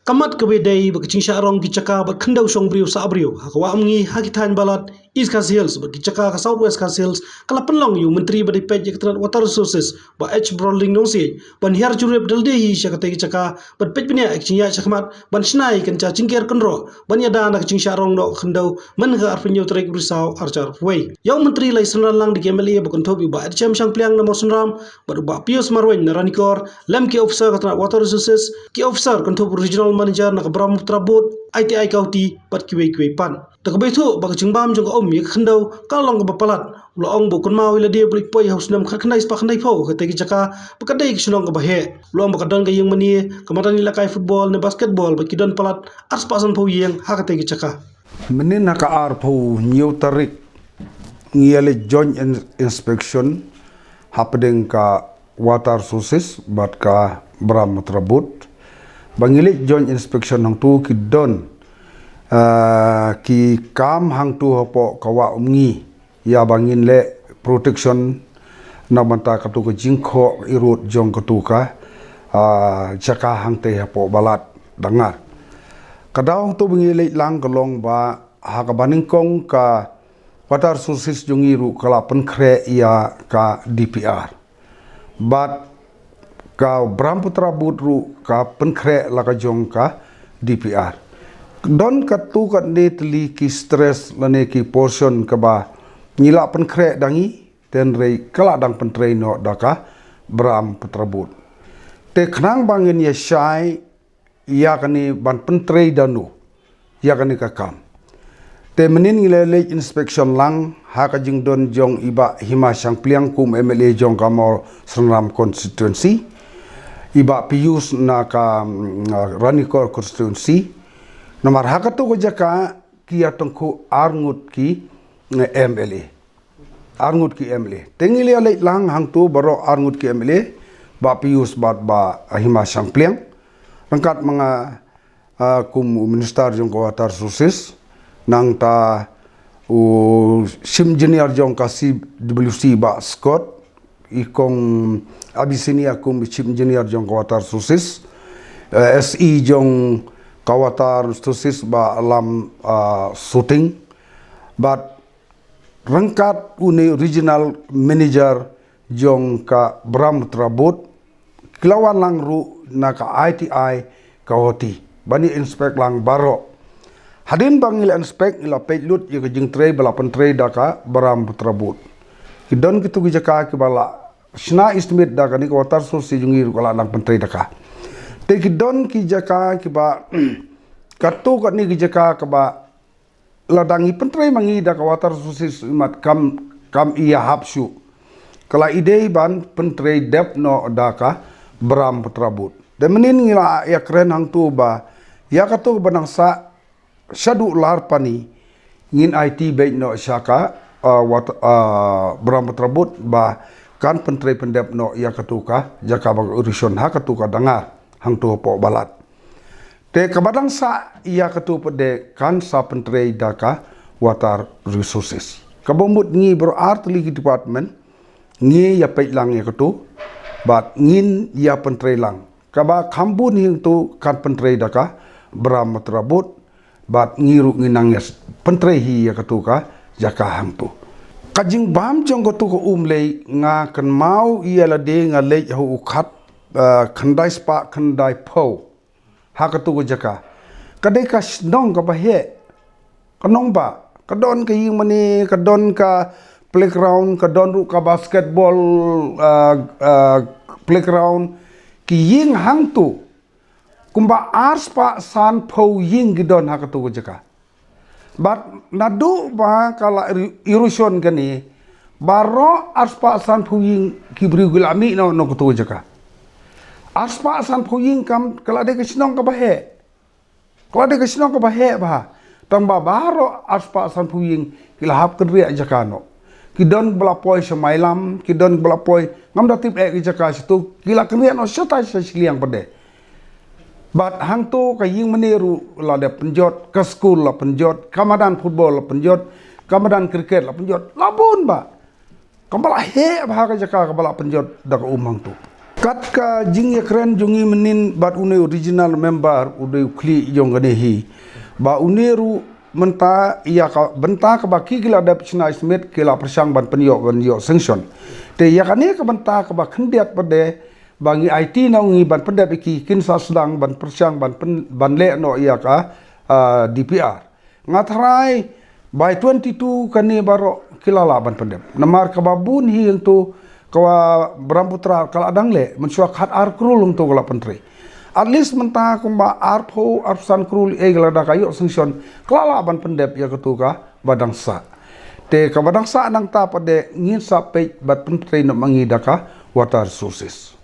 Kamat kebedai bakicing syarong kicaka bakendau song brio sa brio hakawa amngi hakitan balat East Coast Hills bakicaka ka Southwest Coast Hills kala penlong yu menteri badi pej ketrat water resources ba H Broadling nongsi ban hiar jurep dalde hi syakate kicaka ban pej benia akcinya syakmat ban snai kenca cingker kenro ban yada nak cing syarong no kendau men ga arpenyo trek brisau archar way yaw menteri lai senran lang di kemeli bakon tobi ba adcem syang pliang nomor sunram ba Pius Marwen naranikor lem ki officer ketrat water resources ki officer kontop regional manager nak Bram Trabut ITI Kauti pat kiwe pan takabay tu baka jingbam jong om yak khandau kalong ka bapalat loong bu kun mau ila dia blik poi haus nam khanai spa khanai pho ka tegi jaka baka dai kisnong ka bahe loong baka don ka yang mani kamatan ila kai football ne basketball baki don palat ars pasan pho yang ha ka tegi jaka menin naka ar pho new tarik ngiale joint inspection happening ka water sources bat ka Bram Trabut bangilit joint inspection hang tu ki don ki kam hang tu hopo kawa umngi ya bangin le protection na manta ka tu ko jingkho irut jong ka tu ka jaka hang te hopo balat dangar kadaw tu bangilit lang kalong ba ha ka baningkong ka water sources jongiru kala penkre ya ka DPR but ka Bram Trabut ru ka penkre la ka jong ka DPR don ka tu ka ne tli ki stress lane ki portion ka ba ngila penkre dangi ten rei kala dang pentre no da ka Bram Trabut te khnang bangin ya shai ya kani ban pentre danu ya kani ka kam te menin ngile inspection lang ha ka jing don jong iba hima sang pliang kum MLA jong ka mo Sernam constituency iba Pius na ka Ranikor constituency nomor hakatu ko jaka kia tongku arngut ki MLA arngut ki MLA tengili alai lang hang tu baro arngut ki MLA ba Pius ba hima sang pliang rangkat mga kum minister jong ko water resources nang ta sim engineer jong ka CWC ba Scott ikong Abyssinia kum chief engineer jong kawatar susis SE jong kawatar susis ba alam shooting but rangkat uni regional manager jong ka Bram Trabut kilawan lang ru na ka ITI kahoti bani inspect lang baro hadin bang ila inspect ila pejlut ya jing tray balapan tray da ka Bram Trabut kidon kitu gijaka kibala sna estimate da kani water source jungi kala nang pentre daka te kidon ki jaka kiba katu kani gijaka kaba ladangi pentre mangi da water sources mat kam iya hapsu kala ide ban pentre dep no daka Bram Trabut de menin ngila ya kren hang tu ba ya katu banang sa syadu lar pani ngin IT be no syaka Bram Trabut ba kan pentre pendep no ya katuka jaka bag urusan ha katuka dangar hang tu po balat te kabadang sa ya katu pede kan sa pentre daka water resources kabombut ngi bro art ligi department ngi ya peit lang ya katu bat ngin ya pentre lang kaba kambun hing tu kan pentre daka Bram Trabut bat ngiru nginang pentre hi ya katuka jaka hang tu kajing bam jong ko tu ko umlei nga kan mau ia la de nga le hu khat khandai spa khandai pho ha ka tu ko jaka kadai ka snong ka ba he kanong ba kadon ka ying mani kadon ka playground kadon ru ka basketball playground ki ying hang tu kumba ars pa san pho ying gidon ha ka tu ko jaka but nadu ba kala erosion kani baro aspa san phuying kibri gulami no kutu jaka aspa san phuying kam kala de kisnong ka bahe kala de kisnong ka bahe ba tamba baro aspa san phuying kila hap kedri jaka no kidon belapoi semailam kidon belapoi ngam datip jaka situ kila kene no syata siliang pede bat hang tu ka ying meniru la de penjot ke school la penjot kamadan football la penjot kamadan cricket la penjot labun ba kambala he ba ka jaka kambala penjot da umang tu Kat ka jing keren jungi menin bat une original member ude ukli jong ganehi ba uneru menta ia ka benta ka baki gila ada pchna ismet kila persang ban penyo ban yo sanction te ya kane ka benta ka ba khendiat pade bangi IT na ungi ban pade iki kin sa sedang ban persang ban le no ia ka DPR ngatrai by 22 kani baro kilala ban pade namar ka babun hi tu kawa Brahmaputra kala adang le mensuak hat ar krul untuk kala pentri at least menta kumba arpo arsan krul gala da kayo sanction kala ban pendep ya ketuka badangsa te ka badangsa nang ta pade ngin sa pe bat pentri no mangida ka water resources